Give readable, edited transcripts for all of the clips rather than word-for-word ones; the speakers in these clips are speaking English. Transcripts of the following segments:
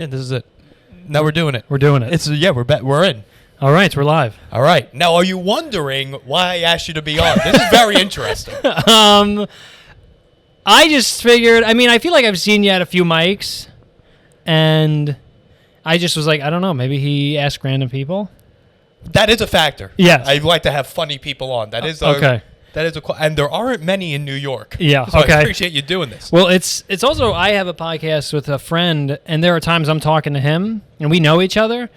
Yeah, this is it. Now we're doing it. We're doing it. We're in. All right, we're live. All right. Now, are you wondering why I asked you to be on? This is very interesting. I just figured, I feel like I've seen you at a few mics, and I just was like, I don't know, maybe he asked random people? That is a factor. Yes. I like to have funny people on. That is okay. And there aren't many in New York. Yeah, so okay. I appreciate you doing this. Well, it's also, I have a podcast with a friend, and there are times I'm talking to him, and we know each other,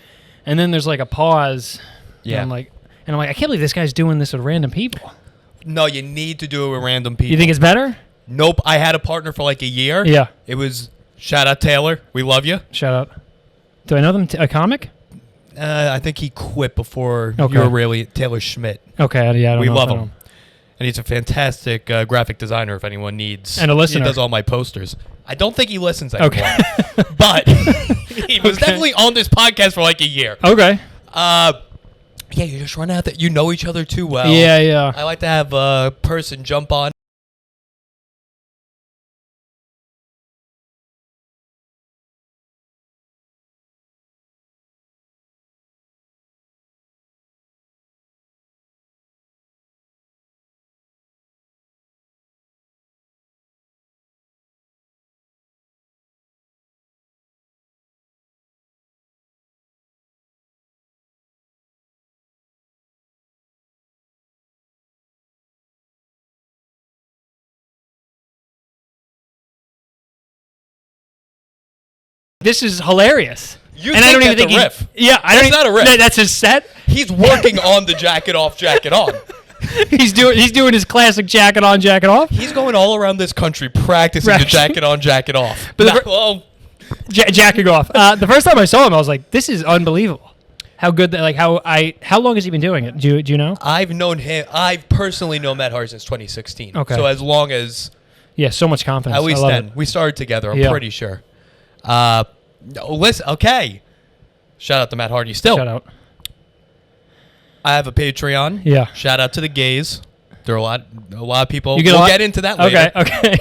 and then there's like a pause. Yeah. And I'm like, I can't believe this guy's doing this with random people. No, you need to do it with random people. You think it's better? Nope. I had a partner for like a year. Yeah. It was, shout out Taylor. We love you. Shout out. Do I know them? A comic? I think he quit before Okay. you were really Taylor Schmidt. Okay, yeah, I don't We know. love him. And he's a fantastic graphic designer if anyone needs. And a listener. He does all my posters. I don't think he listens anymore. Okay. But he was definitely on this podcast for like a year. Okay. Yeah, you just run out that you know each other too well. Yeah. I like to have a person jump on. This is hilarious. You and think I don't even that's think a riff. Yeah, That's not a riff. That's his set. He's working on the jacket off, jacket on. He's doing his classic jacket on, jacket off. He's going all around this country practicing the jacket on, jacket off. But jacking off. The first time I saw him, I was like, "This is unbelievable." How good that how long has he been doing it? Do you know? I've known him. I've personally known Matt Hart since 2016. Okay. So as long as Yeah, so much confidence. at least I love then it. we started together. I'm Yeah. pretty sure. Listen, okay. Shout out to Matt Hardy. Still, Shout out. I have a Patreon. Yeah. Shout out to the gays. There are a lot of people. You get We'll a lot? get into that later. Okay.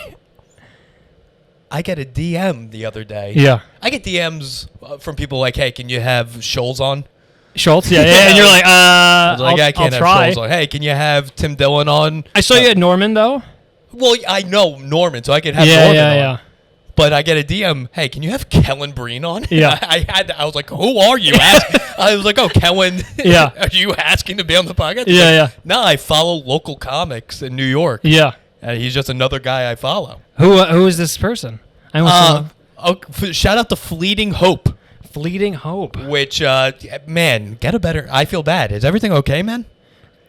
I get a DM the other day. Yeah. I get DMs from people like, "Hey, can you have Scholes on?" Schultz. Yeah. And you're like, I was like, I can't I'll have try. Scholes on. Hey, can you have Tim Dillon on? I saw you at Norman though. Well, I know Norman, so I could have Norman on. Yeah. But I get a DM, hey, can you have Kellan Breen on? Yeah. I was like, who are you? I was like, oh, Kellan. Yeah. Are you asking to be on the podcast? Yeah. No, I follow local comics in New York. Yeah. And he's just another guy I follow. Who is this person? I almost Shout out to Fleeting Hope. Fleeting Hope. Which, man, I feel bad. Is everything okay, man?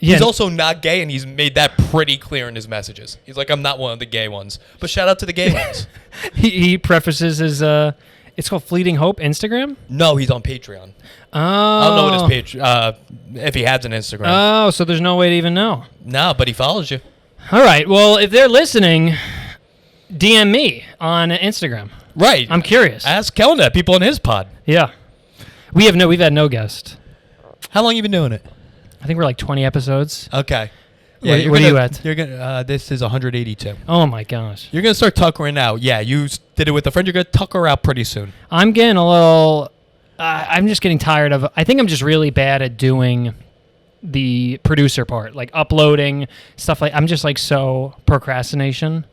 Yeah. He's also not gay, and he's made that pretty clear in his messages. He's like, I'm not one of the gay ones. But shout out to the gay ones. He prefaces his it's called Fleeting Hope Instagram? No, he's on Patreon. Oh. I don't know what his page, if he has an Instagram. Oh, so there's no way to even know. No, but he follows you. All right. Well, if they're listening, DM me on Instagram. Right. I'm curious. Ask Kellan that, people in his pod. Yeah. We've had no guest. How long you been doing it? I think we're like 20 episodes. Okay. What are you at? You're gonna. This is 182. Oh my gosh. You're gonna start tuckering out. Yeah, you did it with a friend. You're gonna tucker out pretty soon. I'm getting a little. I'm just getting tired of. I think I'm just really bad at doing the producer part, like uploading stuff. I'm just like so procrastination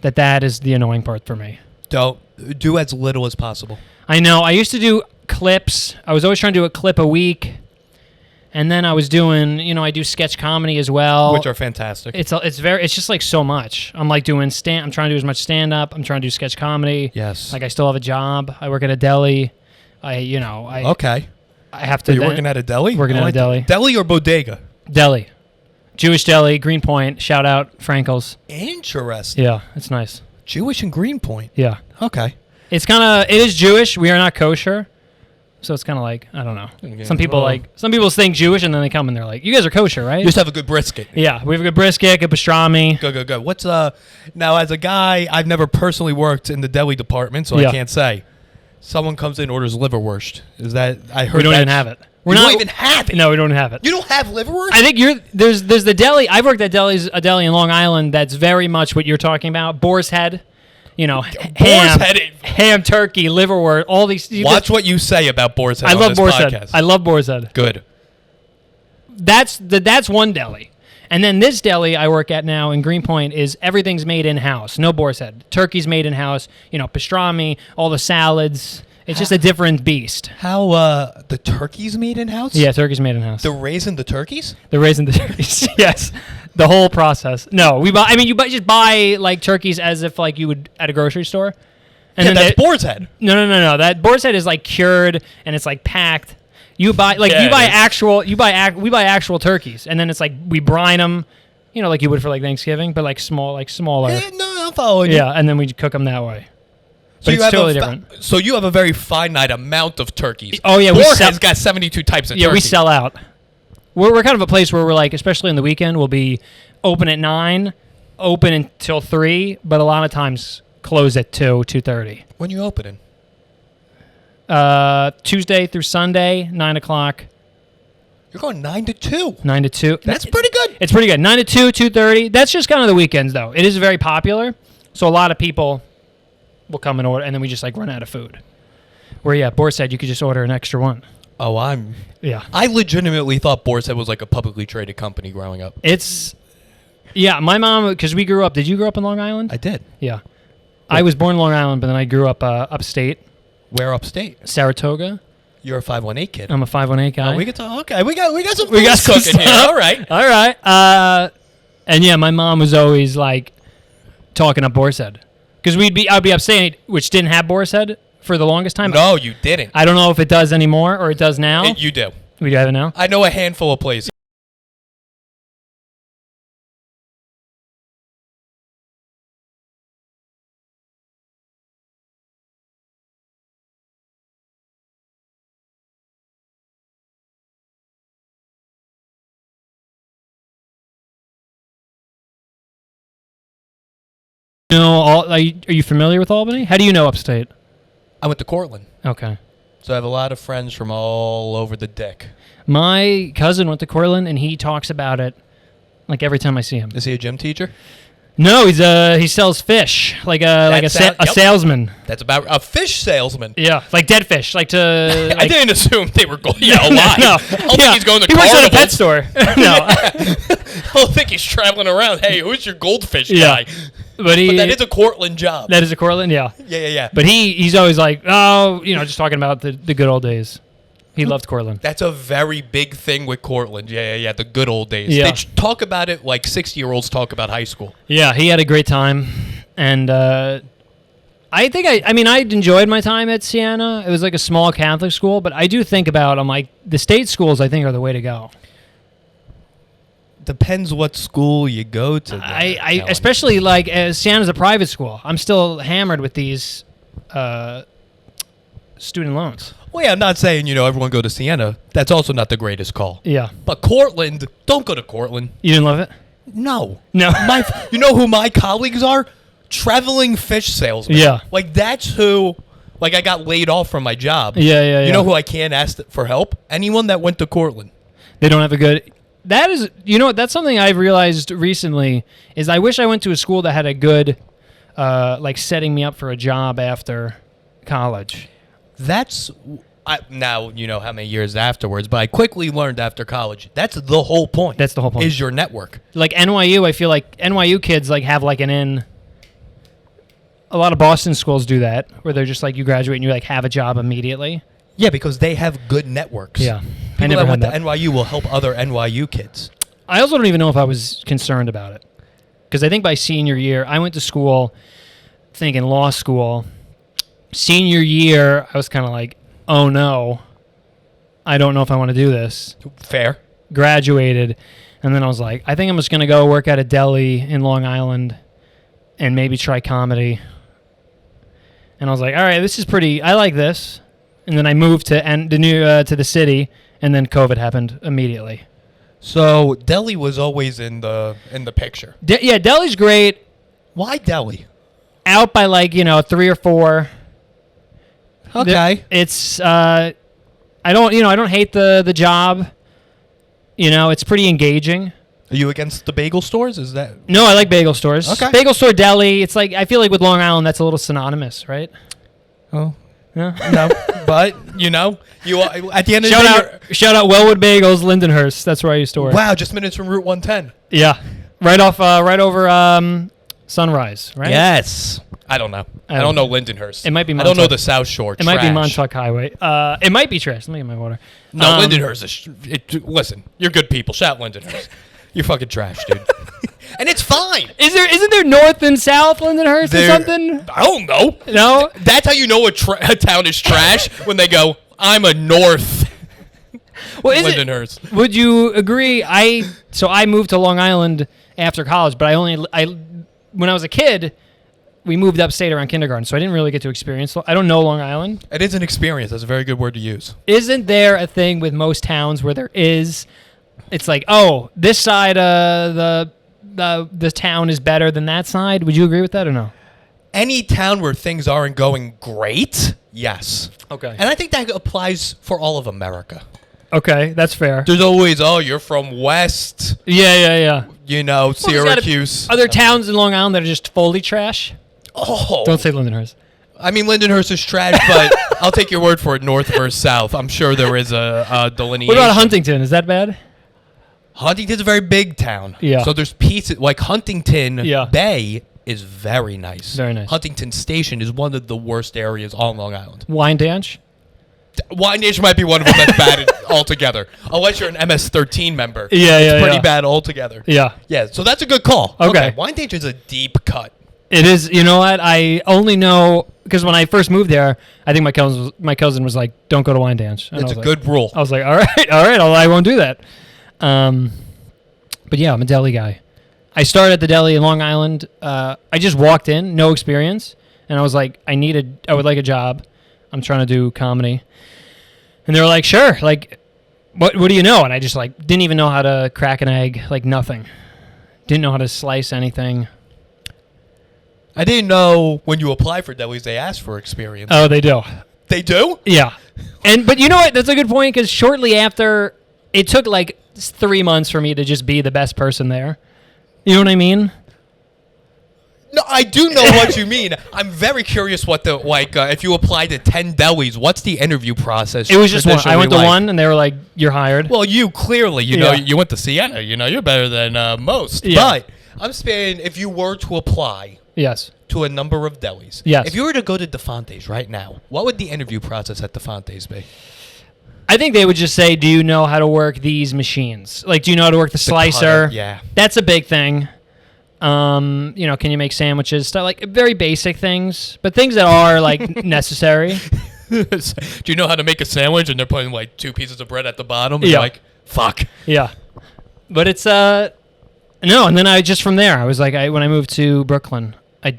that is the annoying part for me. Don't do as little as possible. I know. I used to do clips. I was always trying to do a clip a week. And then I was doing, I do sketch comedy as well, Which are fantastic. It's just like so much. I'm like doing I'm trying to do as much stand up. I'm trying to do sketch comedy. Yes. Like I still have a job. I work at a deli. Okay. I have to. Are you working at a deli? Working at a deli. Deli or bodega? Deli. Jewish deli, Greenpoint. Shout out Frankel's. Interesting. Yeah, it's nice. Jewish in Greenpoint. Yeah. Okay. It is Jewish. We are not kosher. So it's kind of like, I don't know. Some people think Jewish and then they come and they're like, you guys are kosher, right? You just have a good brisket. Yeah, we have a good brisket, good pastrami. Good. What's now as a guy, I've never personally worked in the deli department, so Yeah. I can't say. Someone comes in, orders liverwurst. Is that I heard? We don't even have it. We don't even have it. No, we don't have it. You don't have liverwurst? I think there's the deli. I've worked at a deli in Long Island that's very much what you're talking about. Boar's Head. ham, turkey, liverwort, all these. Watch what you say about Boar's Head. I on love this Boar's podcast. Head. I love Boar's Head. Good. That's one deli. And then this deli I work at now in Greenpoint is everything's made in-house. No Boar's Head. Turkey's made in-house. Pastrami, all the salads. It's just a different beast. How the turkey's made in-house? Yeah, turkey's made in-house. The raising the turkeys? The raising the turkeys. Yes. The whole process. No, just buy like turkeys as if like you would at a grocery store. And yeah, that's Boar's Head. No. That Boar's Head is like cured and it's like packed. We buy actual turkeys, and then it's like we brine them, like you would for like Thanksgiving, but like smaller. No, I'm following you. Yeah, and then we cook them that way. So but it's totally different. So you have a very finite amount of turkeys. Oh yeah, Boar's Head's got 72 types of turkeys. Yeah, we sell out. We're kind of a place where we're like, especially in the weekend, we'll be open at 9, open until 3, but a lot of times close at 2:30. When you opening? Tuesday through Sunday, 9 o'clock. You're going 9 to 2. 9 to 2. That's pretty good. It's pretty good. 9 to 2, 2:30. That's just kind of the weekends, though. It is very popular, so a lot of people will come and order, and then we just like run out of food. Where Boar's Head, you could just order an extra one. Oh, I legitimately thought Boar's Head was like a publicly traded company growing up. My mom, because we grew up. Did you grow up in Long Island? I did. Yeah. I was born in Long Island, but then I grew up upstate. Where upstate? Saratoga. You're a 518 kid. I'm a 518 guy. Oh, we got some cooking here. All right. And yeah, my mom was always like talking up Boar's Head because I'd be upstate, which didn't have Boar's Head for the longest time. No, you didn't. I don't know if it does anymore or it does now. You do. We do have it now. I know a handful of places. Are you familiar with Albany? How do you know upstate? I went to Cortland. Okay. So I have a lot of friends from all over the dick. My cousin went to Cortland, and he talks about it like every time I see him. Is he a gym teacher? No, he sells fish like a salesman. That's about a fish salesman. Yeah, like dead fish, like to. I didn't assume they were going. Yeah, alive. No, I don't think he's going to. He works at a pet store. No, I don't think he's traveling around. Hey, who's your goldfish guy? But that is a Cortland job. That is a Cortland, yeah. Yeah. But he's always like, just talking about the good old days. He loved Cortland. That's a very big thing with Cortland. Yeah. The good old days. Yeah. They talk about it like 60-year-olds talk about high school. Yeah, he had a great time. And I think I enjoyed my time at Siena. It was like a small Catholic school. But I do think I'm like, the state schools, I think, are the way to go. Depends what school you go to. I especially like Siena's a private school. I'm still hammered with these student loans. Well, yeah, I'm not saying, everyone go to Siena. That's also not the greatest call. Yeah. But Cortland, don't go to Cortland. You didn't love it? No. No. You know who my colleagues are? Traveling fish salesmen. Yeah. Like, that's who, like, I got laid off from my job. Yeah. You know who I can't ask for help? Anyone that went to Cortland. They don't have a good... That is, that's something I've realized recently, is I wish I went to a school that had a good, setting me up for a job after college. Now you know how many years afterwards, but I quickly learned after college, that's the whole point. That's the whole point. Is your network. Like NYU, I feel like NYU kids have like an in. A lot of Boston schools do that, where they're just like, you graduate and you have a job immediately. Yeah, because they have good networks. Yeah. People that went to NYU will help other NYU kids. I also don't even know if I was concerned about it. Because I think by senior year, I went to school thinking law school. Senior year, I was kind of like, oh no, I don't know if I want to do this. Fair. Graduated. And then I was like, I think I'm just going to go work at a deli in Long Island and maybe try comedy. And I was like, all right, this is I like this. And then I moved to the city, and then COVID happened immediately. So Deli was always in the picture. Deli's great. Why Deli? Out by 3 or 4. Okay. It's I don't hate the job. It's pretty engaging. Are you against the bagel stores? Is that No, I like bagel stores. Okay. Bagel store, deli. It's like I feel like with Long Island, that's a little synonymous, right? oh Yeah. no? But you at the end of the day, Shout out Wellwood Bagels, Lindenhurst. That's where I used to work. wow, just minutes from Route 110. Yeah, right over Sunrise, right? Yes. I don't know. I don't know Lindenhurst. It might be I don't know Montauk. the South Shore. It might be Montauk Highway. It might be trash. Let me get my water. No, Lindenhurst is. Listen, you're good people. Shout Lindenhurst. You're fucking trash, dude. And it's fine. Isn't there north and south Lindenhurst or something? I don't know. No. That's how you know a town is trash when they go, I'm a north Well, Lindenhurst. Would you agree? I moved to Long Island after college, but when I was a kid, we moved upstate around kindergarten, so I didn't really get to experience. I don't know Long Island. It is an experience. That's a very good word to use. Isn't there a thing with most towns where there is? It's like, oh, this side of the town is better than that side. Would you agree with that or no? Any town where things aren't going great, yes. Okay. And I think that applies for all of America. Okay, that's fair. There's always, you're from West, Yeah. Syracuse. Are there towns in Long Island that are just fully trash? Oh. Don't say Lindenhurst. I mean, Lindenhurst is trash, but I'll take your word for it, north versus south. I'm sure there is a delineation. What about Huntington? Is that bad? Huntington's a very big town. Yeah. So there's pieces, like Huntington Yeah. Bay is very nice. Very nice. Huntington Station is one of the worst areas on Long Island. Wine Dance? Wine Nation might be one of them that's bad altogether. Unless you're an MS-13 member. Yeah, It's pretty bad altogether. Yeah. Yeah, so that's a good call. Okay. Wine Nation is a deep cut. It is. You know what? I only know because when I first moved there, I think my cousin was like, "Don't go to Wine Dance." And It's I a was good rule. I was like, all right, I won't do that. But yeah, I'm a deli guy. I started at the deli in Long Island. I just walked in, no experience, and I was like, I would like a job. I'm trying to do comedy, and they were like, sure. Like, what do you know? And I just like didn't even know how to crack an egg, like nothing. Didn't know how to slice anything. I didn't know when you apply for delis, they ask for experience. Oh, they do. They do? Yeah. But you know what? That's a good point because shortly after, it took like 3 months for me to just be the best person there. You know what I mean? No, I do know what you mean. I'm very curious what if you apply to 10 delis, what's the interview process? It was just one. I went to like? one and they were like, you're hired. Well, you clearly, Yeah. you went to Siena. You're better than most. Yeah. But I'm saying if you were to apply Yes. to a number of delis, Yes. if you were to go to DeFonte's right now, what would the interview process at DeFonte's be? I think they would just say, do you know how to work these machines? Like, do you know how to work the slicer? cutter, yeah. That's a big thing. Can you make sandwiches? Stuff like very basic things, but things that are like necessary. Do you know how to make a sandwich? And they're putting like 2 pieces of bread at the bottom. And Yeah. you're like, fuck. Yeah. But it's, no, and then I just from there, I was like, when I moved to Brooklyn, I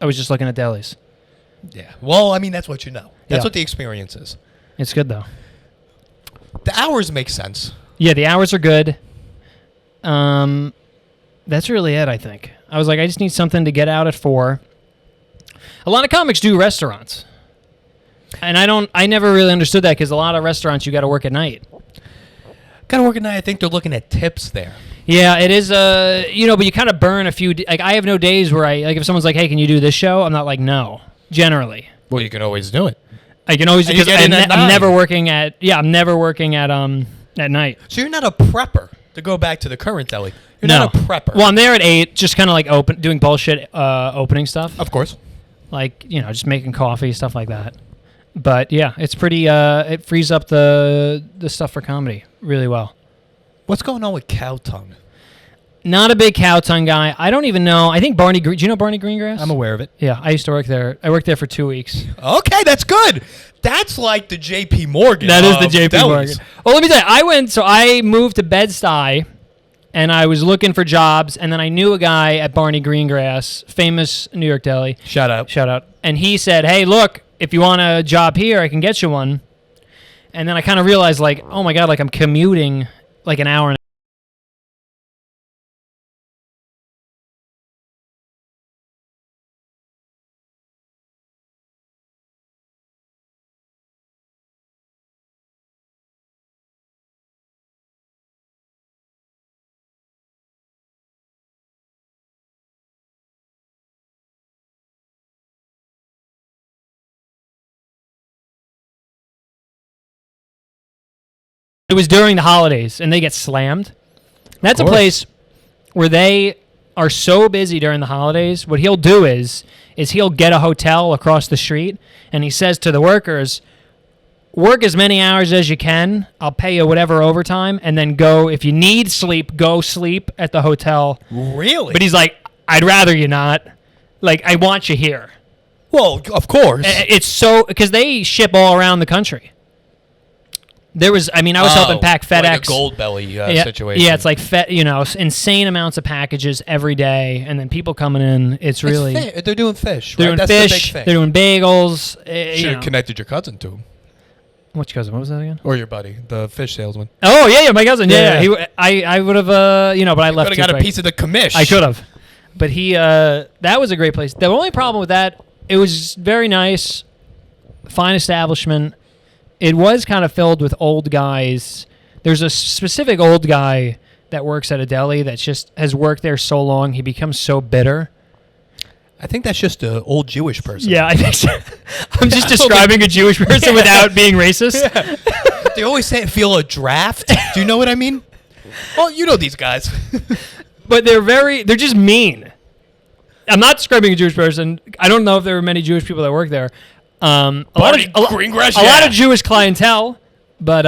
was just looking at delis. Yeah. Well, I mean, that's what you know. That's Yeah. what the experience is. It's good though. The hours make sense. Yeah, the hours are good. That's really it, I think. I was like, I just need something to get out at 4. A lot of comics do restaurants. And I never really understood that because a lot of restaurants you got to work at night. Gotta work at night. I think they're looking at tips there. Yeah, it is, but you kind of burn a few, like I have no days where if someone's like, hey, can you do this show? I'm not like, no, generally. Well, you can always do it. I can always, And you because get in at I'm 9. never working at night. So you're not a prepper, to go back to the current deli. You're No. not a prepper. Well, I'm there at 8, just kind of like doing bullshit opening stuff. Of course. Like, just making coffee, stuff like that. But yeah, it's pretty, it frees up the stuff for comedy really well. What's going on with cow tongue? Not a big cow tongue guy. I don't even know. I think do you know Barney Greengrass? I'm aware of it. Yeah, I used to work there. I worked there for 2 weeks. Okay, that's good. That's like the J.P. Morgan. That is the of J.P. delis. Morgan. Well, let me tell you, I moved to Bed-Stuy, and I was looking for jobs, and then I knew a guy at Barney Greengrass, famous New York deli. Shout out. And he said, hey, look, if you want a job here, I can get you one. And then I kind of realized, like, oh my God, like I'm commuting like an hour and It was during the holidays, and they get slammed. That's a course. place where they are so busy during the holidays. What he'll do is he'll get a hotel across the street, and he says to the workers, work as many hours as you can. I'll pay you whatever overtime, and then go. If you need sleep, go sleep at the hotel. Really? But he's like, I'd rather you not. Like, I want you here. Well, of course. It's so because they ship all around the country. I was helping pack FedEx. Like a gold belly situation. Yeah, it's like insane amounts of packages every day, and then people coming in. It's really they're doing fish. They're right? doing That's fish. The big They're thing. doing bagels. Should have connected your cousin to him. Which cousin? What was that again? Or your buddy, the fish salesman. Oh yeah, my cousin. Yeah. Yeah. I would have but I left. Could have got a piece of the commish. I could have, but that was a great place. The only problem with that, it was very nice, fine establishment. It was kind of filled with old guys. There's a specific old guy that works at a deli that just has worked there so long, he becomes so bitter. I think that's just an old Jewish person. Yeah, I think so. I'm just describing a Jewish person without being racist. Yeah. They always say feel a draft. Do you know what I mean? Well, you know these guys. But they're just mean. I'm not describing a Jewish person. I don't know if there were many Jewish people that work there. Barney Greengrass, a lot of Jewish clientele, but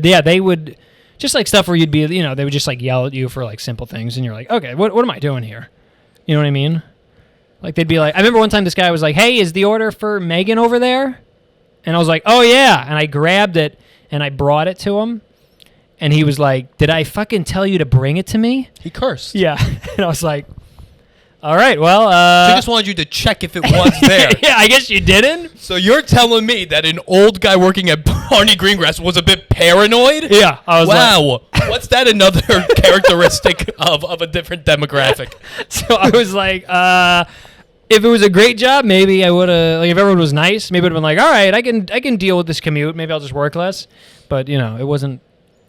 yeah, they would just like stuff where you'd be, they would just like yell at you for like simple things, and you're like, okay, what am I doing here? You know what I mean? Like they'd be like, I remember one time this guy was like, hey, is the order for Megan over there? And I was like, oh yeah, and I grabbed it and I brought it to him, and he was like, did I fucking tell you to bring it to me? He cursed. Yeah, and I was like, all right, well, So he just wanted you to check if it was there. yeah, I guess you didn't. So you're telling me that an old guy working at Barney Greengrass was a bit paranoid? Yeah, I was wow. What's that another characteristic of a different demographic? So I was like, if it was a great job, maybe I would have. Like, if everyone was nice, maybe I'd have been like, all right, I can deal with this commute. Maybe I'll just work less. But it wasn't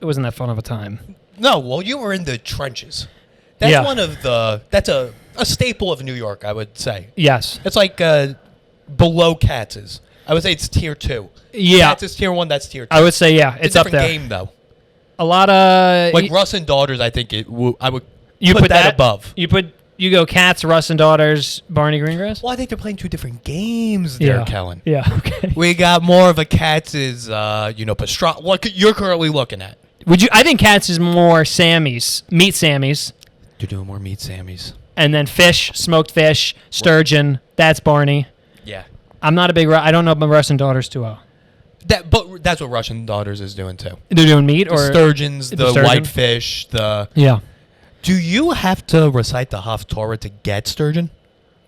that fun of a time. No, well, you were in the trenches. That's Yeah. That's a staple of New York, I would say. Yes. It's like below Katz's. I would say it's tier 2. Yeah. Katz is tier 1, that's tier 2. I would say it's a up different there. game, though. A lot of Like Russ and Daughters, I think I would you put that above. You go Cats, Russ and Daughters, Barney Greengrass. Well, I think they're playing two different games there, Yeah. Kellan. Yeah. Okay. We got more of a Katz's, pastrami. What you're currently looking at? I think Cats is more Sammy's, meat Sammy's, You're doing more meat Sammys. and then fish, smoked fish, sturgeon. That's Barney. Yeah. I'm not a big. I don't know about Russ and Daughters too well. But that's what Russian Daughters is doing too. They're doing meat The or sturgeons, the sturgeon? whitefish, the. Yeah. Do you have to recite the Haftorah to get sturgeon?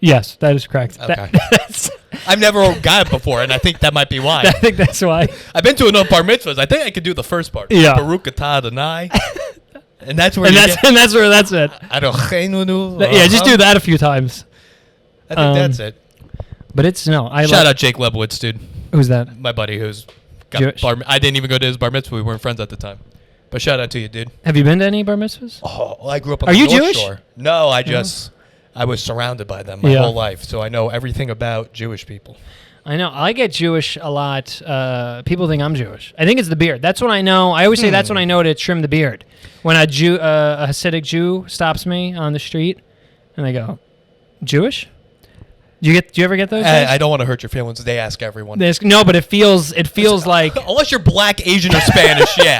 Yes, that is correct. Okay. That's, I've never got it before, and I think that might be why. I think that's why. I've been to enough bar mitzvahs. I think I could do the first part. Yeah. Baruch atah Adonai. And that's where And you that's get. and that's where that's it. Adocheinu, Yeah, just do that a few times. I think that's it. But it's no. Shout out Jake Lebowitz, dude. Who's that? My buddy who's got Jewish? I didn't even go to his bar mitzvah. We weren't friends at the time. But shout out to you, dude. Have you been to any bar mitzvahs? Oh, well, I grew up on Are the you North Jewish? Shore. No, I was surrounded by them my Yeah. whole life, so I know everything about Jewish people. I know. I get Jewish a lot. People think I'm Jewish. I think it's the beard. That's when I know. I always say that's when I know to trim the beard. When a Hasidic Jew stops me on the street, and they go, "Jewish? Do you ever get those? I don't want to hurt your feelings. They ask everyone. No, but it feels like Unless you're black, Asian, or Spanish, yeah.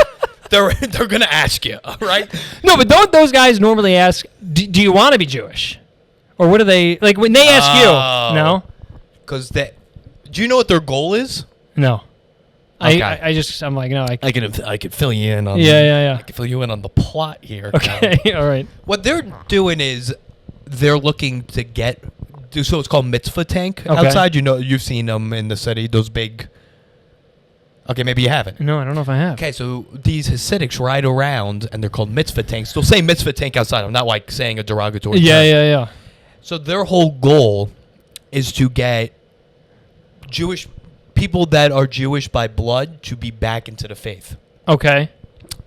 They're going to ask you, all right? no. But don't those guys normally ask, "Do you want to be Jewish?" Or what do they like when they ask you? No, Because do you know what their goal is? no. Okay. I'm like no. I can fill you in on Yeah. I can fill you in on the plot here. Okay, all right. What they're doing is they're looking to so it's called mitzvah tank Okay. outside. You've seen them in the city, those big. Okay, maybe you haven't. No, I don't know if I have. Okay, so these Hasidics ride around, and they're called mitzvah tanks. They'll say mitzvah tank outside. I'm not like saying a derogatory term. Yeah. So their whole goal is to get Jewish people that are Jewish by blood to be back into the faith. Okay.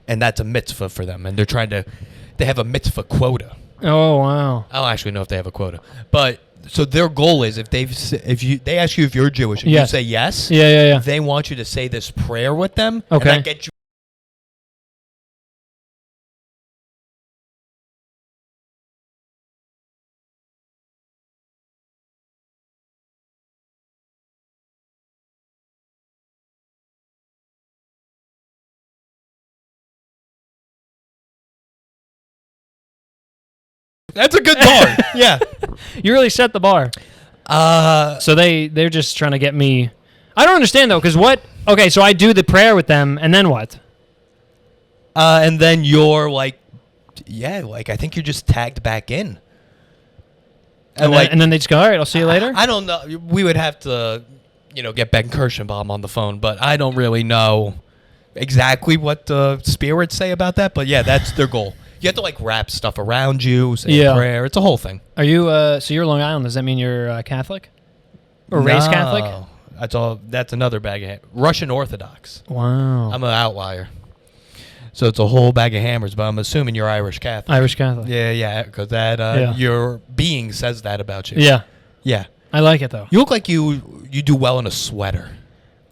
And that's a mitzvah for them. And they have a mitzvah quota. Oh wow. I don't actually know if they have a quota. But so their goal is if they ask you if you're Jewish and Yes. you say yes, Yeah. they want you to say this prayer with them. Okay. And that gets you That's a good bar. Yeah. You really set the bar. So they're just trying to get me. I don't understand though, because what? Okay, so I do the prayer with them, and then what? And then you're like, yeah, like I think you're just tagged back in. And then they just go, all right, I'll see you later. I don't know. We would have to, get Ben Kirschenbaum on the phone, but I don't really know exactly what the spirits say about that. But yeah, that's their goal. You have to like wrap stuff around you, say a prayer. It's a whole thing. Are you? So you're Long Island. Does that mean you're Catholic or raised Catholic? That's all. That's another bag of Russian Orthodox. Wow. I'm an outlier. So it's a whole bag of hammers, but I'm assuming you're Irish Catholic. Irish Catholic. Yeah, because that your being says that about you. Yeah. I like it though. You look like you do well in a sweater.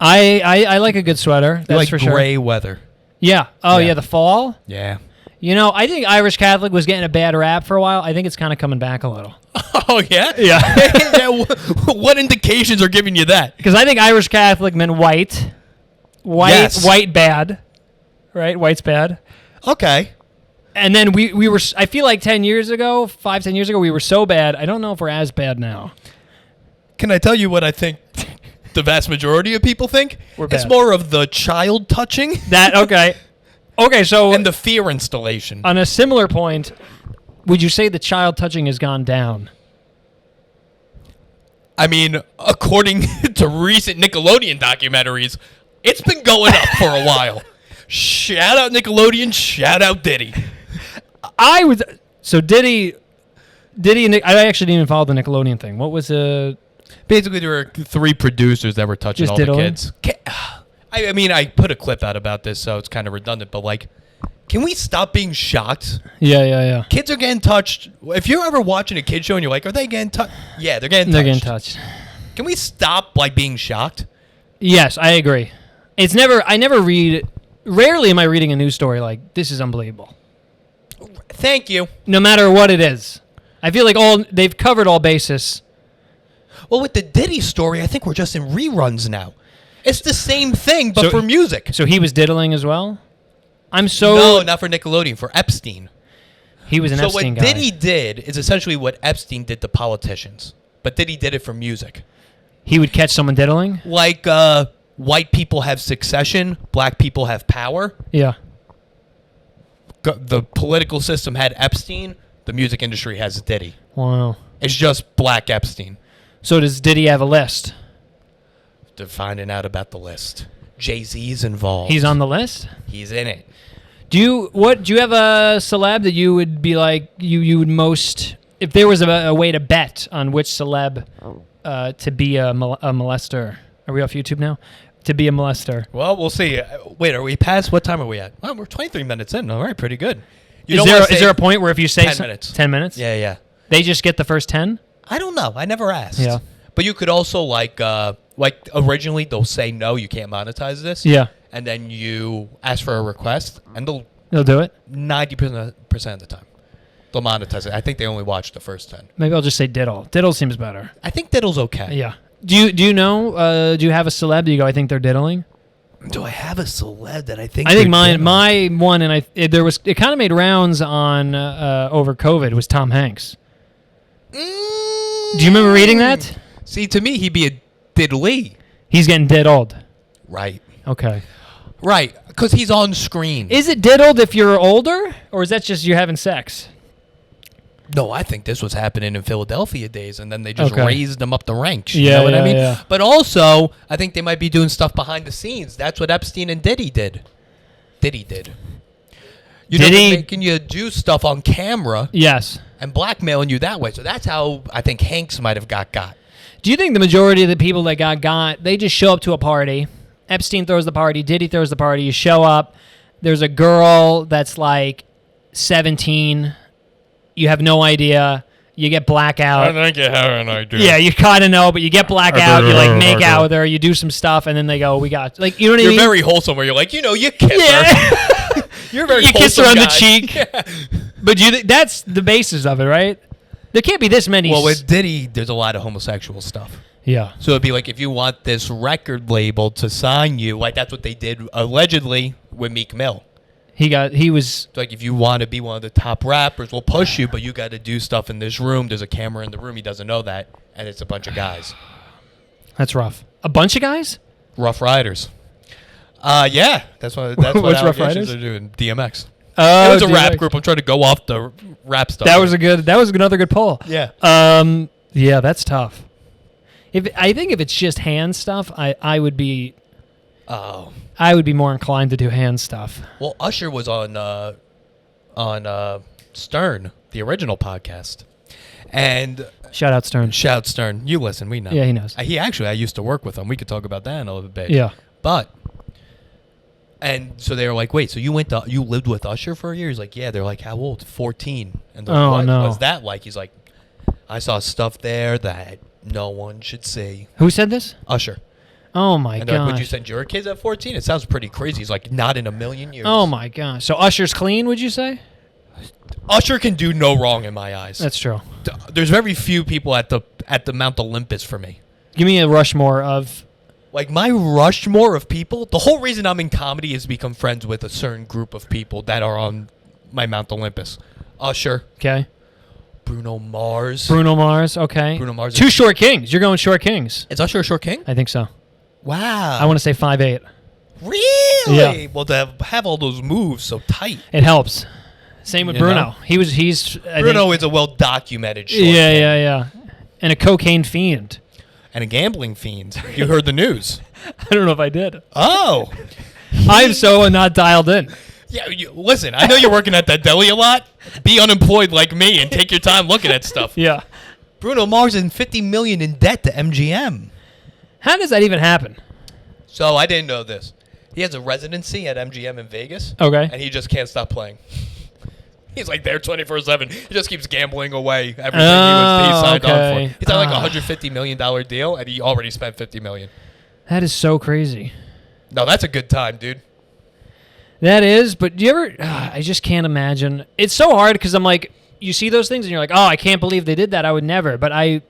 I like a good sweater. That's you like for sure. gray weather. Yeah. Oh yeah, the fall. Yeah. I think Irish Catholic was getting a bad rap for a while. I think it's kind of coming back a little. Oh yeah. Yeah. What indications are giving you that? Because I think Irish Catholic meant white. Yes. White bad. Right? White's bad. Okay. And then we were, I feel like 10 years ago, 5-10 years ago, we were so bad. I don't know if we're as bad now. Can I tell you what I think the vast majority of people think? We're bad. It's more of the child touching. Okay, so. And the fear installation. On a similar point, would you say the child touching has gone down? I mean, according to recent Nickelodeon documentaries, it's been going up for a while. Shout out Nickelodeon, shout out Diddy. Diddy I actually didn't even follow the Nickelodeon thing. What was Basically, there were 3 producers that were touching just all diddling? the kids. I mean, I put a clip out about this, so it's kind of redundant, but like, can we stop being shocked? Yeah. Kids are getting touched. If you're ever watching a kid show and you're like, are they getting touched? Yeah, they're getting touched. They're getting touched. Can we stop like being shocked? Yes, I agree. Rarely am I reading a news story like, this is unbelievable. Thank you. No matter what it is. I feel like they've covered all bases. Well, with the Diddy story, I think we're just in reruns now. It's the same thing, but for music. So he was diddling as well? No, not for Nickelodeon, for Epstein. He was an Epstein guy. So what Diddy did is essentially what Epstein did to politicians. But Diddy did it for music. He would catch someone diddling? Like white people have succession, black people have power. Yeah. The political system had Epstein. The music industry has Diddy. Wow. It's just black Epstein. So does Diddy have a list? To finding out about the list. Jay-Z's involved. He's on the list? He's in it. Do you have a celeb that you would be like you would most, if there was a way to bet on which celeb to be a molester? Are we off YouTube now? To be a molester. Well, we'll see. Wait, are we past? What time are we at? Well, we're 23 minutes in. All right, pretty good. Is there a point where if you say 10 minutes? 10 minutes? Yeah. They just get the first 10? I don't know. I never asked. Yeah. But you could also like originally they'll say no, you can't monetize this. Yeah. And then you ask for a request, and they'll do it 90% of the time. They'll monetize it. I think they only watch the first 10. Maybe I'll just say diddle. Diddle seems better. I think diddle's okay. Yeah. Do you know? Do you have a celeb? Do you go? I think they're diddling. Do I have a celeb that I think? I think my one, and it kind of made rounds on over COVID was Tom Hanks. Do you remember reading that? See, to me, he'd be a diddly. He's getting diddled. Right. Okay. Right, because he's on screen. Is it diddled if you're older, or is that just you're having sex? No, I think this was happening in Philadelphia days, and then they just raised them up the ranks. You know what I mean? Yeah. But also, I think they might be doing stuff behind the scenes. That's what Epstein and Diddy did. They're making you do stuff on camera. Yes. And blackmailing you that way. So that's how I think Hanks might have got. Do you think the majority of the people that got, they just show up to a party? Epstein throws the party, Diddy throws the party, you show up, there's a girl that's like 17, you have no idea, you get blackout. I think you have an idea. Yeah, you kind of know, but you get blackout, you like make out with her, you do some stuff, and then they go, we got, like, you know what I mean? You're very wholesome where you're like, you kiss her. You're very you kiss her on the cheek. Yeah. But that's the basis of it, right? There can't be this many. Well, with Diddy, there's a lot of homosexual stuff. Yeah. So it'd be like, if you want this record label to sign you, like that's what they did allegedly with Meek Mill. He was. Like, if you want to be one of the top rappers, we'll push you, but you got to do stuff in this room. There's a camera in the room. He doesn't know that, and it's a bunch of guys. That's rough. A bunch of guys? Rough Riders. Yeah, that's what What's Rough allegations Riders? are doing. DMX. Oh, It was a rap DMX. group. I'm trying to go off the rap stuff. That was another good poll. Yeah. Yeah, that's tough. I think if it's just hand stuff, I would be Oh. more inclined to do hand stuff. Well, Usher was on Stern, the original podcast, and Shout out Stern. shout Stern. You listen, we know. Yeah, he knows. I used to work with him. We could talk about that in a little bit. Yeah. But, and so they were like, wait, so you lived with Usher for a year? He's like, yeah. They're like, how old? 14. And they're like, Oh, what no. was that like? He's like, I saw stuff there that no one should see. Who said this? Usher. Oh my And they're like, would you gosh. send your kids at 14? It sounds pretty crazy. He's like, not in a million years. Oh my gosh. So Usher's clean, would you say? Usher can do no wrong in my eyes. That's true. There's very few people at the Mount Olympus for me. Give me a Rushmore of. Like, my Rushmore of people, the whole reason I'm in comedy is to become friends with a certain group of people that are on my Mount Olympus. Usher, Okay. Bruno Mars. Bruno Mars. Okay. Bruno Mars. Two short kings. You're going short kings. Is Usher a short king? I think so. Wow. I want to say 5'8". Really? Yeah. Well, to have all those moves so tight. It helps. Same with You Bruno. know? He's. I Bruno think- is a well-documented short Yeah, king. yeah. And a cocaine fiend. And a gambling fiend. You heard the news. I don't know if I did. Oh. I'm so not dialed in. Yeah, listen, I know you're working at that deli a lot. Be unemployed like me and take your time looking at stuff. Yeah. Bruno Mars is $50 million in debt to MGM. How does that even happen? So I didn't know this. He has a residency at MGM in Vegas. Okay. And he just can't stop playing. He's like there 24/7. He just keeps gambling away everything he signed okay. on for. He's on like a $150 million deal, and he already spent $50 million. That is so crazy. No, that's a good time, dude. That is, but do you ever? I just can't imagine. It's so hard because I'm like, you see those things and you're like, oh, I can't believe they did that. I would never, but I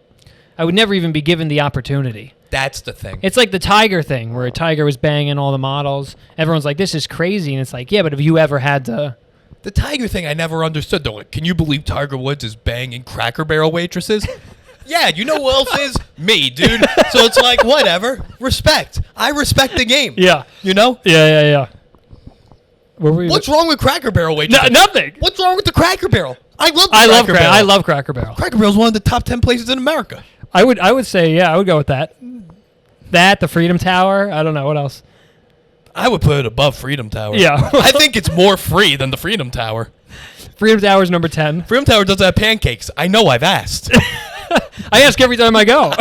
would never even be given the opportunity. That's the thing. It's like the Tiger thing where Tiger was banging all the models. Everyone's like, this is crazy, and it's like, yeah, but have you ever had to? The Tiger thing I never understood. Though, like, can you believe Tiger Woods is banging Cracker Barrel waitresses? Yeah, you know who else is? Me, dude. So it's like, whatever. Respect. I respect the game. Yeah. You know? Yeah. Where were you? What's wrong with Cracker Barrel waitresses? Nothing. What's wrong with the Cracker Barrel? I love Cracker Barrel. Cracker Barrel is one of the top 10 places in America. I would say, yeah, I would go with that. That, the Freedom Tower. I don't know what else. I would put it above Freedom Tower. Yeah. I think it's more free than the Freedom Tower. Freedom Tower is number 10. Freedom Tower doesn't have pancakes. I know I've asked. I ask every time I go.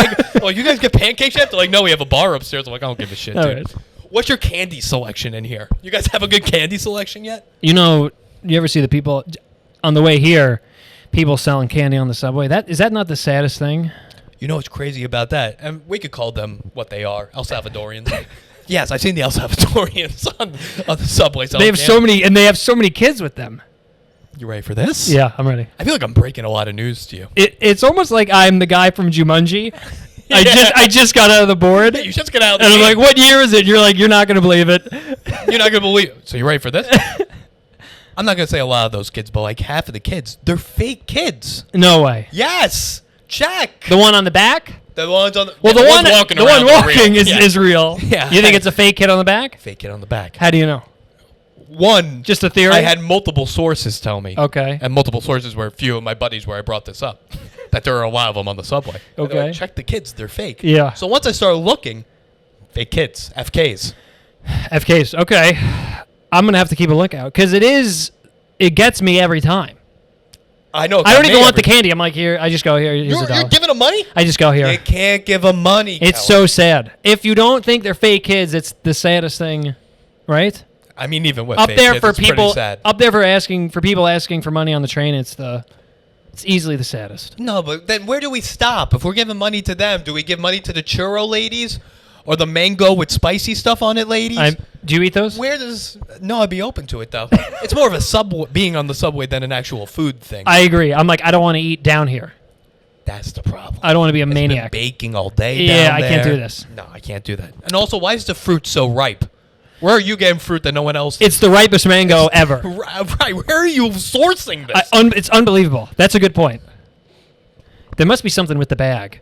Oh, you guys get pancakes yet? They're like, no, we have a bar upstairs. I'm like, I don't give a shit, All dude. right. What's your candy selection in here? You guys have a good candy selection yet? You know, you ever see the people on the way here, people selling candy on the subway? Is that not the saddest thing? You know what's crazy about that? And we could call them what they are, El Salvadorians. Yes, I've seen the El Salvadorians on the subway. They have so many, and they have so many kids with them. You ready for this? Yeah, I'm ready. I feel like I'm breaking a lot of news to you. It's almost like I'm the guy from Jumanji. Yeah. I just got out of the board. Yeah, you just get out of the And I'm game. like, what year is it? You're like, you're not going to believe it. You're not going to believe it. So you ready for this? I'm not going to say a lot of those kids, but like half of the kids, they're fake kids. No way. Yes. Check. The one on the back? The ones on the Well, yeah, the one walking the one around are walking real. is real. Yeah. You think it's a fake kid on the back? Fake kid on the back. How do you know? One, Just a theory? I had multiple sources tell me. Okay. And multiple sources were a few of my buddies where I brought this up. That there are a lot of them on the subway. And they're Okay. like, check the kids, they're fake. Yeah. So once I started looking, fake kids, FKs. FKs. Okay. I'm going to have to keep a lookout because it gets me every time. I know. I don't even want the candy. I'm like, here, I just go here. Here's a You're dollar. giving them money? I just go here. You can't give them money. It's Kellan. so sad. If you don't think they're fake kids, it's the saddest thing, right? I mean, even with Up fake there kids, for it's pretty people, sad. up there for people asking for money on the train, it's easily the saddest. No, but then where do we stop? If we're giving money to them, do we give money to the churro ladies or the mango with spicy stuff on it ladies? Do you eat those? Where does... No, I'd be open to it, though. It's more of a subway, being on the subway than an actual food thing. I agree. I'm like, I don't want to eat down here. That's the problem. I don't want to be a It's maniac. been baking all day Yeah, down I can't there. do this. No, I can't do that. And also, why is the fruit so ripe? Where are you getting fruit that no one else? It's the ripest mango ever. Right. Where are you sourcing this? It's unbelievable. That's a good point. There must be something with the bag.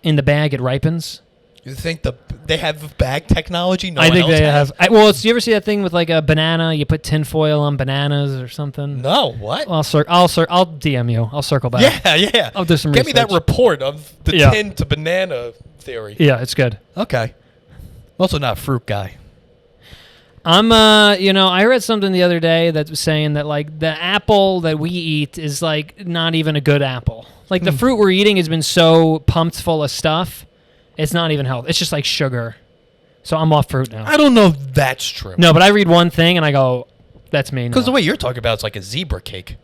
In the bag, it ripens. You think they have bag technology? No I one think else they has? have. Well, you ever see that thing with like a banana? You put tinfoil on bananas or something. No. What? I'll DM you. I'll circle back. Yeah. I'll do some Get me that research. report of the Yeah. tin to banana theory. Yeah, it's good. Okay. I'm also not a fruit guy. I read something the other day that was saying that like the apple that we eat is like not even a good apple. Like the fruit we're eating has been so pumped full of stuff, it's not even healthy. It's just like sugar. So I'm off fruit now. I don't know if that's true. No, but I read one thing and I go, that's me. Because the way you're talking about it's like a zebra cake.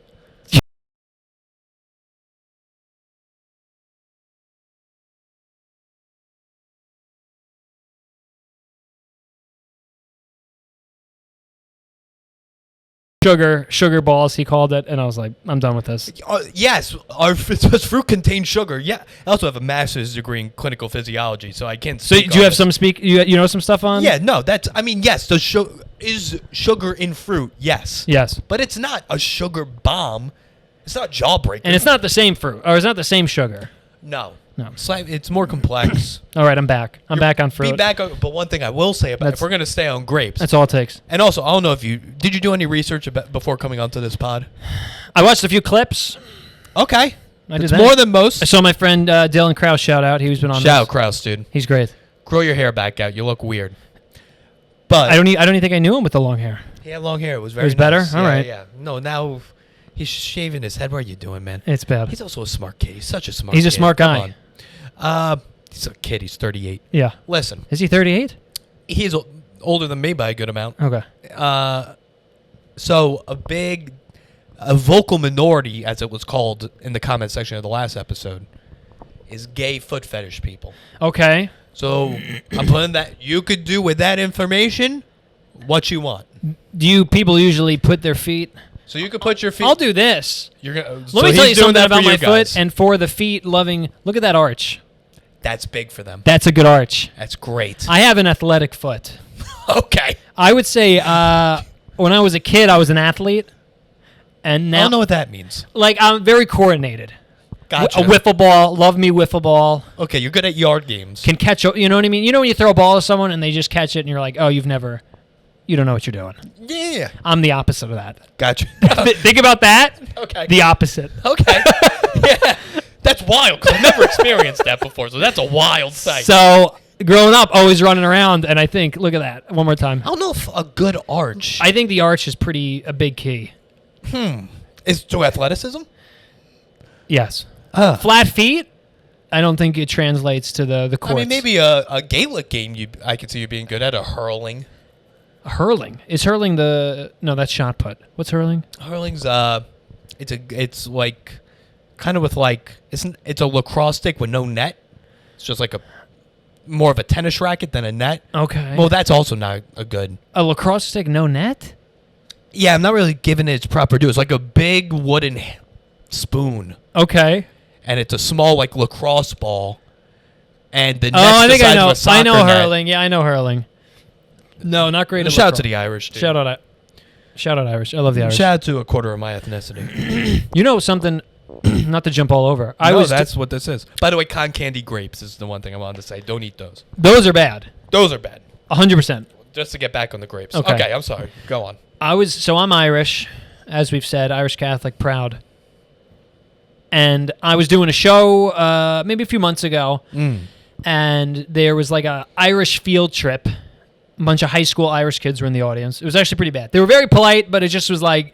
Sugar balls, he called it, and I was like, I'm done with this. Yes, our fruit contains sugar. Yeah, I also have a master's degree in clinical physiology, so I can't. So do you have some you know some stuff on? Yeah, no, yes. Is sugar in fruit? Yes. Yes. But it's not a sugar bomb. It's not jawbreaker. And it's not the same fruit, or it's not the same sugar. No. No. It's more complex. All right, I'm back. I'm back on fruit. Be back on, but one thing I will say if we're going to stay on grapes. That's all it takes. And also, I don't know if did you do any research before coming onto this pod? I watched a few clips. Okay. I did It's that. more than most. I saw my friend Dylan Krause shout out. He's been on Shout out this. Krause, dude. He's great. Grow your hair back out. You look weird. But I don't even think I knew him with the long hair. he had long hair. It was very better? nice. All Yeah, right. Yeah. No, now he's shaving his head. What are you doing, man? It's bad. He's also a smart kid. He's such a smart He's a kid. smart Come guy. on. He's a kid. He's 38. Yeah. Listen, Is he 38? he's older than me by a good amount. Okay. So a vocal minority, as it was called in the comment section of the last episode, is gay foot fetish people. Okay. So I'm putting that. You could do with that information what you want. Do people usually put their feet? So you could put your feet. I'll do this. You're gonna. Let me tell you something about my foot and for the feet loving. Look at that arch. That's big for them. That's a good arch. That's great. I have an athletic foot. Okay. I would say when I was a kid, I was an athlete, and now I don't know what that means. like I'm very coordinated. Gotcha. A wiffle ball, love me wiffle ball. Okay, you're good at yard games. Can catch, you know what I mean? You know when you throw a ball to someone and they just catch it and you're like, oh, you don't know what you're doing. Yeah. I'm the opposite of that. Gotcha. Think about that. Okay. The opposite. Okay. Yeah. That's wild because I've never experienced that before, so that's a wild sight. So growing up, always running around, and I think, look at that, one more time. I don't know if a good arch. I think the arch is a big key. Is to athleticism? Yes. Flat feet, I don't think it translates to the courts. I mean, maybe a Gaelic game I could see you being good at, a hurling. Hurling. Is hurling no, that's shot put. What's hurling? Hurling's it's like kind of with like it's a lacrosse stick with no net. It's just like more of a tennis racket than a net. Okay. Well, that's also not a good. A lacrosse stick, no net? Yeah, I'm not really giving it its proper due. It's like a big wooden spoon. Okay. And it's a small like lacrosse ball. And the net's I think the I size know. of a soccer I know net. hurling. Yeah, I know hurling. No, not great. At Shout out lacrosse. to the Irish. Dude. Shout out Irish. I love the Irish. Shout out to a quarter of my ethnicity. You know something? Not to jump all over. That's what this is. By the way, con candy grapes is the one thing I wanted to say. Don't eat those. Those are bad. Those are bad. 100%. Just to get back on the grapes. Okay. Okay, I'm sorry. Go on. I'm Irish, as we've said, Irish Catholic, proud. And I was doing a show maybe a few months ago, and there was like a Irish field trip. A bunch of high school Irish kids were in the audience. It was actually pretty bad. They were very polite, but it just was like,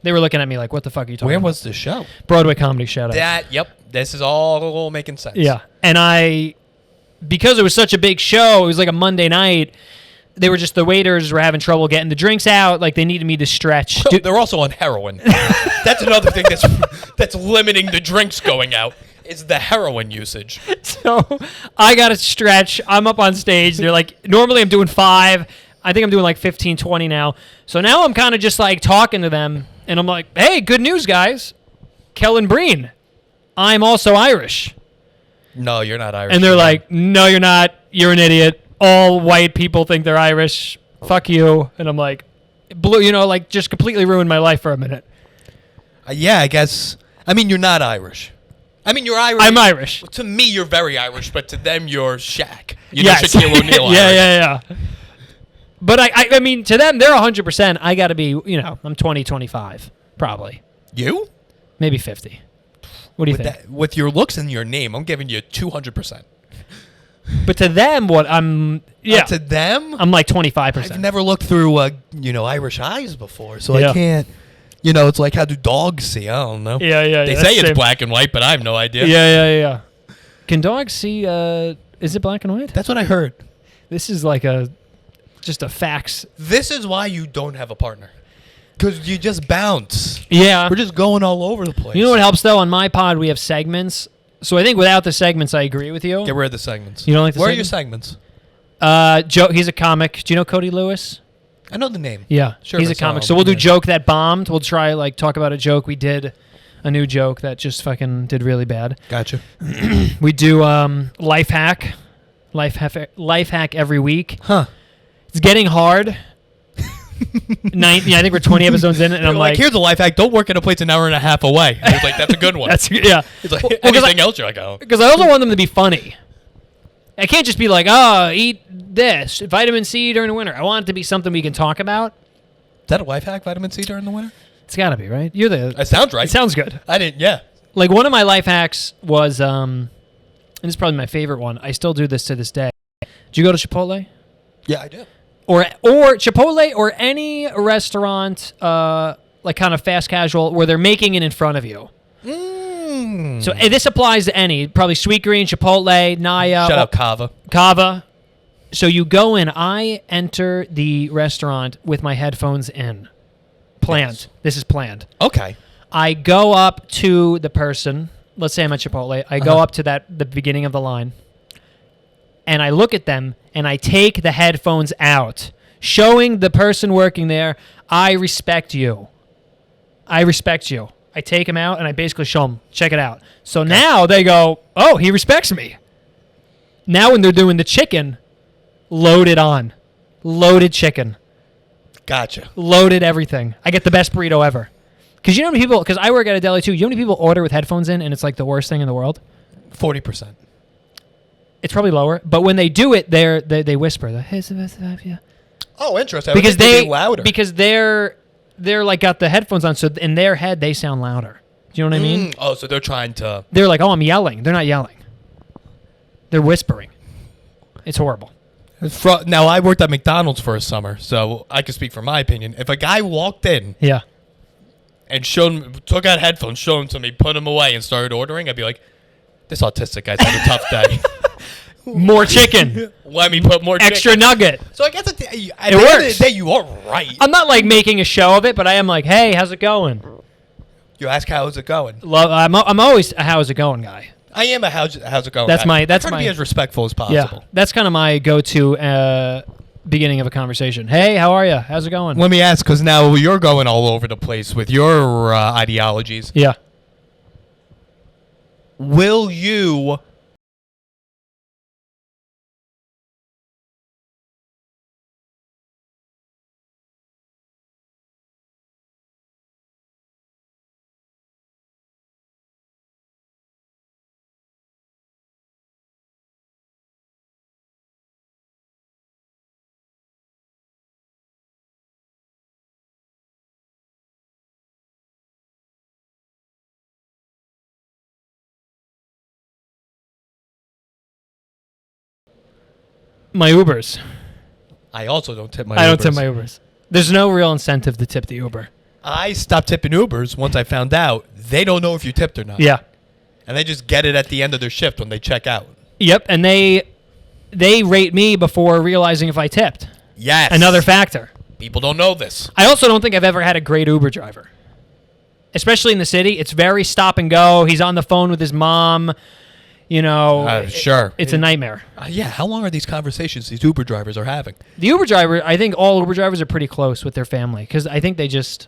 they were looking at me like, what the fuck are you talking Where about? was the show? Broadway Comedy Shout Out. Yep. This is all making sense. Yeah. And because it was such a big show, it was like a Monday night, the waiters were having trouble getting the drinks out. Like, they needed me to stretch. They're also on heroin. That's another thing that's limiting the drinks going out. Is the heroin usage. So I got to stretch. I'm up on stage. They're like, normally I'm doing 5. I think I'm doing like 15, 20 now. So now I'm kind of just like talking to them. And I'm like, hey, good news, guys. Kellan Breen. I'm also Irish. No, you're not Irish. And they're like, no, you're not. You're an idiot. All white people think they're Irish. fuck you. And I'm like, like just completely ruined my life for a minute. Yeah, I guess. I mean, you're not Irish. I mean, you're Irish. I'm Irish. To me, you're very Irish, but to them, you're Shaq. Yes. Shaquille O'Neal Irish. Yeah. But I mean, to them, they're 100%. I got to be, I'm 20, 25, probably. You? Maybe 50. What do you think? With your looks and your name, I'm giving you 200%. But to them, to them, I'm like 25%. I've never looked through, Irish eyes before, so Yeah. I can't. It's like, how do dogs see? I don't know. Yeah. They say it's black and white, but I have no idea. Yeah. Can dogs see? Is it black and white? That's what I heard. This is like just a fax. This is why you don't have a partner. Because you just bounce. Yeah. We're just going all over the place. You know what helps, though? On my pod, we have segments. So I think without the segments, I agree with you. Get rid of the segments. You don't like the Where segments? are your segments? Joe, he's a comic. Do you know Cody Lewis? I know the name. Yeah. Sure, He's I a saw comic. him. So we'll do Yeah. joke that bombed. We'll try, talk about a joke. We did a new joke that just fucking did really bad. Gotcha. We do life hack. Life hack every week. Huh. It's getting hard. I think we're 20 episodes in, and I'm like, here's a life hack. Don't work at a place an hour and a half away. And he's like, that's a good one. yeah. He's like, anything else? You're like, oh. Because I also want them to be funny. I can't just be like, eat this, vitamin C during the winter. I want it to be something we can talk about. Is that a life hack, vitamin C during the winter? It's got to be, right? That sounds right. It sounds good. I didn't, yeah. Like, one of my life hacks was, and this is probably my favorite one. I still do this to this day. Did you go to Chipotle? Yeah, I do. Or Chipotle or any restaurant, like kind of fast casual, where they're making it in front of you. So this applies to any, probably Sweet Green, Chipotle, Naya. Shout out Kava. Kava. So you go in. I enter the restaurant with my headphones in. Planned. Yes. This is planned. Okay. I go up to the person. Let's say I'm at Chipotle. I go up to the beginning of the line. And I look at them, and I take the headphones out, showing the person working there, I respect you. I respect you. I take them out, and I basically show them, check it out. So now they go, oh, he respects me. Now when they're doing the chicken, loaded on. Loaded chicken. Gotcha. Loaded everything. I get the best burrito ever. Because you know how many people, because I work at a deli too, you know how many people order with headphones in, and it's like the worst thing in the world? 40%. It's probably lower, but when they do it, they whisper. Oh, interesting. Because they're louder. Because they're like got the headphones on, so in their head they sound louder. Do you know what I mean? Oh, so they're trying to. They're like, oh, I'm yelling. They're not yelling. They're whispering. It's horrible. Now I worked at McDonald's for a summer, so I can speak from my opinion. If a guy walked in, yeah, and took out headphones, showed them to me, put them away, and started ordering, I'd be like, this autistic guy's had a tough day. More chicken. Let me put more extra chicken. nugget. So I guess at the it end works. of the day, you are right. I'm not like making a show of it, but I am like, hey, how's it going? You ask how's it going. I'm always a how's it going guy. I am a how's it going. That's guy. my. I try to be as respectful as possible. Yeah, that's kind of my go-to beginning of a conversation. Hey, how are you? How's it going? Let me ask, because now you're going all over the place with your ideologies. Yeah. Will you? My Ubers. I also don't tip my Ubers. I don't tip my Ubers. There's no real incentive to tip the Uber. I stopped tipping Ubers once I found out they don't know if you tipped or not. Yeah. And they just get it at the end of their shift when they check out. Yep, and they rate me before realizing if I tipped. Yes. Another factor. People don't know this. I also don't think I've ever had a great Uber driver. Especially in the city. It's very stop and go. He's on the phone with his mom. You know, sure. It's a nightmare. Yeah, how long are these conversations these Uber drivers are having? The Uber driver, I think all Uber drivers are pretty close with their family because I think they just,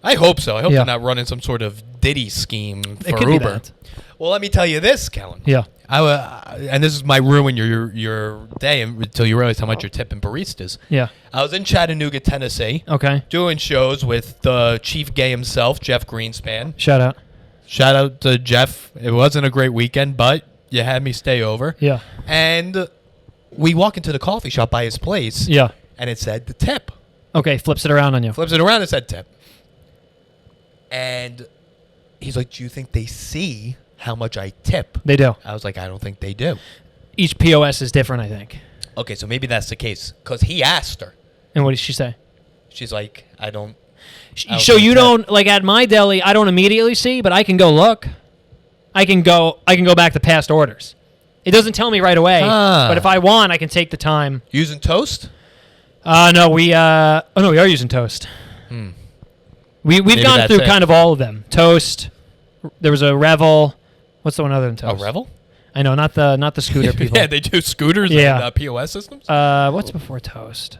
I hope so. I hope Yeah. they're not running some sort of Diddy scheme It for could be Uber. that. Well, let me tell you this, Kellan. Yeah. And this is might ruin your day until you realize how much you're tipping baristas. Yeah. I was in Chattanooga, Tennessee, Okay. doing shows with the chief gay himself, Jeff Greenspan. Shout out. Shout out to Jeff. It wasn't a great weekend, but you had me stay over. Yeah. And we walk into the coffee shop by his place. Yeah. And it said the tip. Okay. Flips it around on you. Flips it around and said tip. And he's like, do you think they see how much I tip? They do. I was like, I don't think they do. Each POS is different, I think. Okay, so maybe that's the case. Because he asked her. And what did she say? She's like, I don't So think you that- don't, like at my deli, I don't immediately see, but I can go look. I can go back to past orders. It doesn't tell me right away, Ah. but if I want, I can take the time. Using toast? No, we are using Toast. We've Maybe gone that's through it. kind of all of them. Toast. There was a Revel. What's the one other than A Toast? Revel? I know, not the scooter people. Yeah, they do scooters Yeah. and POS systems? What's before Toast?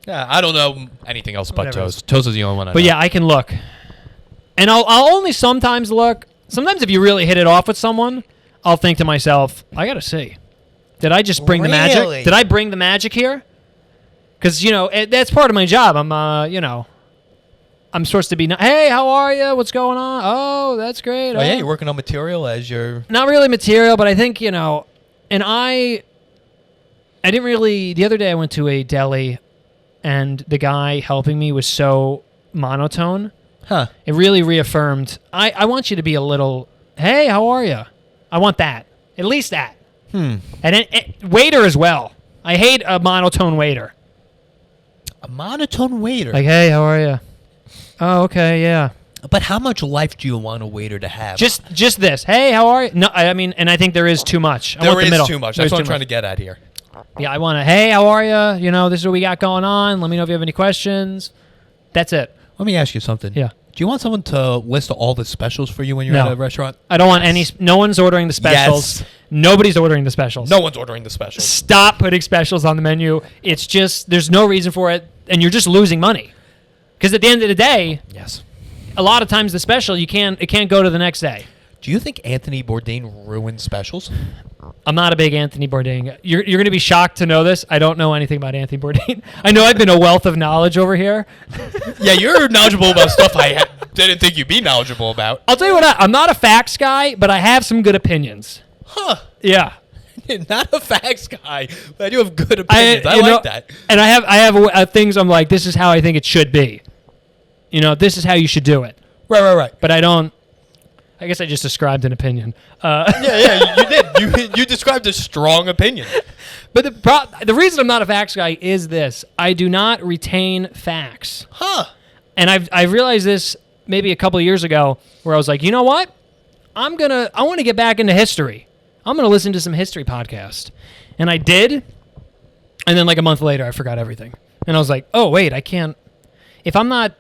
Yeah, I don't know anything else but Whatever it is. toast. Toast is the only one I know. But yeah, I can look, and I'll only sometimes look. Sometimes if you really hit it off with someone, I'll think to myself, I gotta see. Did I just bring the Really? magic? Did I bring the magic here? Because that's part of my job. I'm supposed to be. Hey, how are you? What's going on? Oh, that's great. Oh, yeah, you're working on material as your... Not really material, but I think and I didn't really. The other day, I went to a deli, and the guy helping me was so monotone. Huh. It really reaffirmed. I want you to be a little. Hey, how are you? I want that. At least that. And waiter as well. I hate a monotone waiter. A monotone waiter? Like, hey, how are you? Oh, okay, yeah. But how much life do you want a waiter to have? Just this. Hey, how are you? No, I mean, and I think there is too much. I want the middle. Too much. There That's is what I'm too trying much. to get at here. Yeah, I want to. Hey, how are you? This is what we got going on. Let me know if you have any questions. That's it. Let me ask you something. Yeah. Do you want someone to list all the specials for you when you're No. at a restaurant? I don't want any. No one's ordering the specials. Yes. Nobody's ordering the specials. No one's ordering the specials. Stop putting specials on the menu. It's just there's no reason for it, and you're just losing money. Because at the end of the day, Yes. a lot of times the special it can't go to the next day. Do you think Anthony Bourdain ruined specials? I'm not a big Anthony Bourdain. You're going to be shocked to know this. I don't know anything about Anthony Bourdain. I know I've been a wealth of knowledge over here. Yeah, you're knowledgeable about stuff I didn't think you'd be knowledgeable about. I'll tell you what. I'm not a facts guy, but I have some good opinions. Huh. Yeah. Not a facts guy, but I do have good opinions. I like that. And I have things I'm like, this is how I think it should be. This is how you should do it. Right. But I don't. I guess I just described an opinion. Yeah, you did. You described a strong opinion. But the reason I'm not a facts guy is this: I do not retain facts. Huh. And I've realized this maybe a couple of years ago, where I was like, you know what? I want to get back into history. I'm gonna listen to some history podcast, and I did. And then like a month later, I forgot everything, and I was like, oh wait, I can't. If I'm not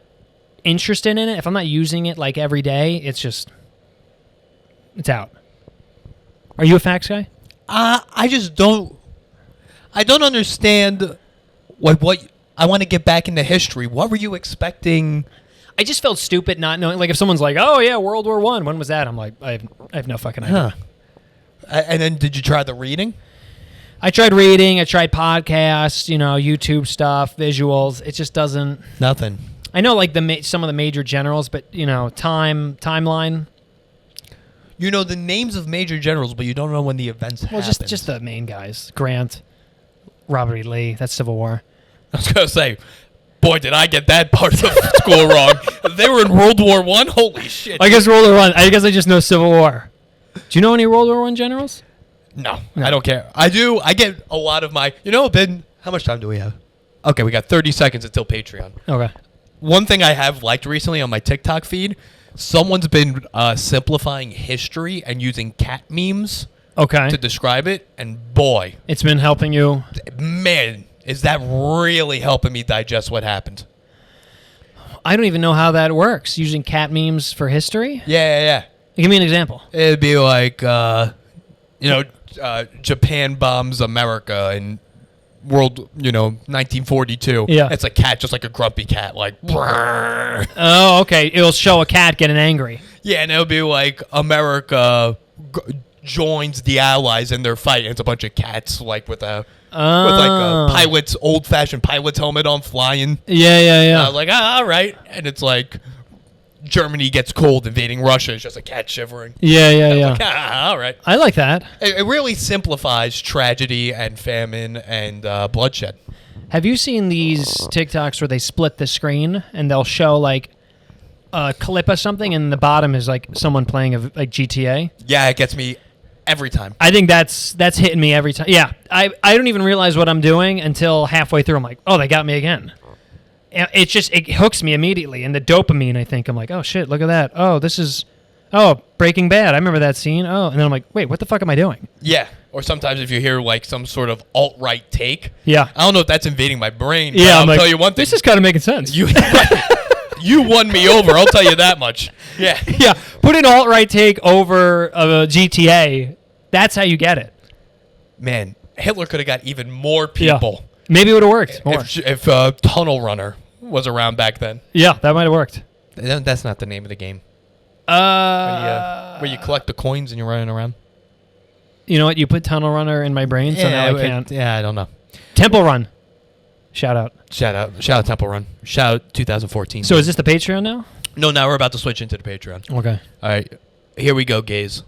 interested in it, if I'm not using it like every day, it's out. Are you a facts guy? I just don't. I don't understand what I want to get back into history. What were you expecting? I just felt stupid not knowing. Like if someone's like, "Oh yeah, World War I. When was that?" I'm like, I have no fucking idea. And then did you try the reading? I tried reading. I tried podcasts. YouTube stuff, visuals. It just doesn't. Nothing. I know like some of the major generals, but timeline. You know the names of major generals, but you don't know when the events Well, happened. just the main guys: Grant, Robert E. Lee. That's Civil War. I was gonna say, boy, did I get that part of school wrong. They were in World War I. Holy shit! I guess World War I. I guess I just know Civil War. Do you know any World War I generals? No, I don't care. I do. I get a lot of my. Ben, how much time do we have? Okay, we got 30 seconds until Patreon. Okay. One thing I have liked recently on my TikTok feed, someone's been simplifying history and using cat memes Okay. to describe it, and boy, It's been helping you. man, is that really helping me digest what happened? I don't even know how that works. Using cat memes for history. Yeah. Give me an example. It'd be like, Japan bombs America in world, 1942. Yeah. It's a cat, just like a grumpy cat, like. Brrr. Oh, okay. It'll show a cat getting angry. Yeah, and it'll be like America joins the Allies in their fight. And it's a bunch of cats, like with a pilot's old-fashioned pilot's helmet on, flying. Yeah. Like, all right, and it's like Germany gets cold, invading Russia. It's just a cat shivering. Yeah. Like, all right. I like that. It really simplifies tragedy and famine and bloodshed. Have you seen these TikToks where they split the screen and they'll show like a clip of something and the bottom is like someone playing like GTA? Yeah, it gets me every time. I think that's hitting me every time. Yeah, I don't even realize what I'm doing until halfway through. I'm like, oh, they got me again. It hooks me immediately, and the dopamine. I think I'm like, oh shit, look at that. Oh, Breaking Bad. I remember that scene. Oh, and then I'm like, wait, what the fuck am I doing? Yeah, or sometimes if you hear like some sort of alt-right take. Yeah, I don't know if that's invading my brain. But yeah, I'll tell you one thing. This is kind of making sense. You won me over. I'll tell you that much. Yeah. Yeah. Put an alt-right take over GTA. That's how you get it. Man, Hitler could have got even more people. Yeah. Maybe it would have worked more. If Tunnel Runner was around back then. Yeah, that might have worked. That's not the name of the game. Where you collect the coins and you're running around. You know what? You put Tunnel Runner in my brain, so now I can't. I don't know. Temple Run. Shout out Temple Run. Shout out 2014. So is this the Patreon now? No, now we're about to switch into the Patreon. Okay. All right. Here we go, gays.